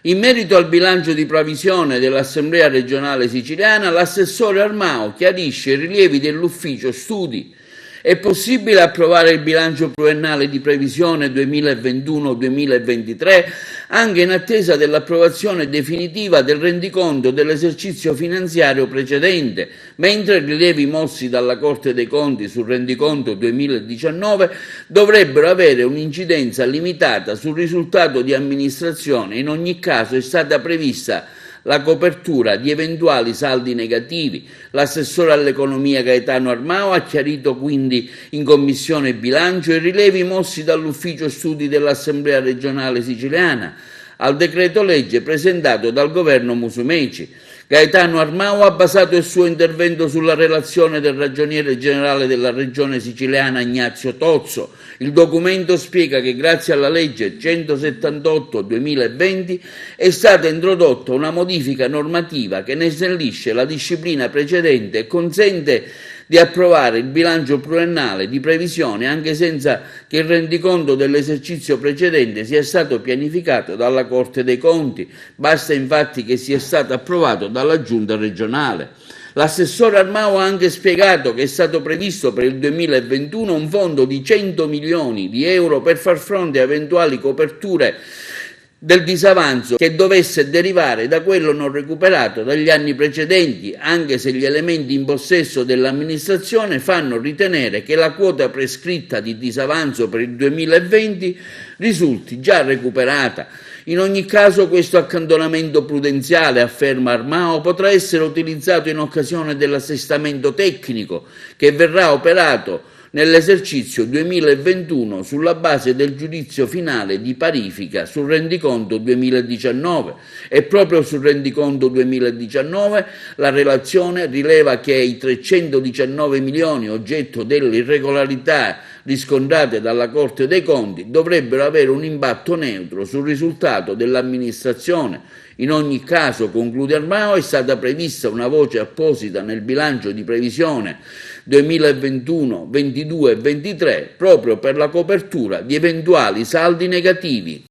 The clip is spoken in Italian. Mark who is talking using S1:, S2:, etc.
S1: In merito al bilancio di previsione dell'Assemblea regionale siciliana, l'assessore Armao chiarisce i rilievi dell'ufficio studi. È possibile approvare il bilancio pluriennale di previsione 2021-2023 anche in attesa dell'approvazione definitiva del rendiconto dell'esercizio finanziario precedente, mentre i rilievi mossi dalla Corte dei Conti sul rendiconto 2019 dovrebbero avere un'incidenza limitata sul risultato di amministrazione. In ogni caso è stata prevista la copertura di eventuali saldi negativi. L'assessore all'economia Gaetano Armao ha chiarito quindi in Commissione Bilancio i rilievi mossi dall'Ufficio Studi dell'Assemblea regionale siciliana al decreto legge presentato dal governo Musumeci. Gaetano Armao ha basato il suo intervento sulla relazione del ragioniere generale della regione siciliana Ignazio Tozzo. Il documento spiega che grazie alla legge 178/2020 è stata introdotta una modifica normativa che ne snellisce la disciplina precedente e consente di approvare il bilancio pluriennale di previsione anche senza che il rendiconto dell'esercizio precedente sia stato pianificato dalla Corte dei Conti. Basta infatti che sia stato approvato dalla Giunta regionale. L'assessore Armao ha anche spiegato che è stato previsto per il 2021 un fondo di 100 milioni di euro per far fronte a eventuali coperture del disavanzo che dovesse derivare da quello non recuperato dagli anni precedenti, anche se gli elementi in possesso dell'amministrazione fanno ritenere che la quota prescritta di disavanzo per il 2020 risulti già recuperata. In ogni caso questo accantonamento prudenziale, afferma Armao, potrà essere utilizzato in occasione dell'assestamento tecnico che verrà operato nell'esercizio 2021 sulla base del giudizio finale di parifica sul rendiconto 2019 e proprio sul rendiconto 2019 la relazione rileva che i 319 milioni oggetto delle irregolarità riscontrate dalla Corte dei Conti dovrebbero avere un impatto neutro sul risultato dell'amministrazione. In ogni caso, conclude Armao, è stata prevista una voce apposita nel bilancio di previsione 2021, 22 e 23 proprio per la copertura di eventuali saldi negativi.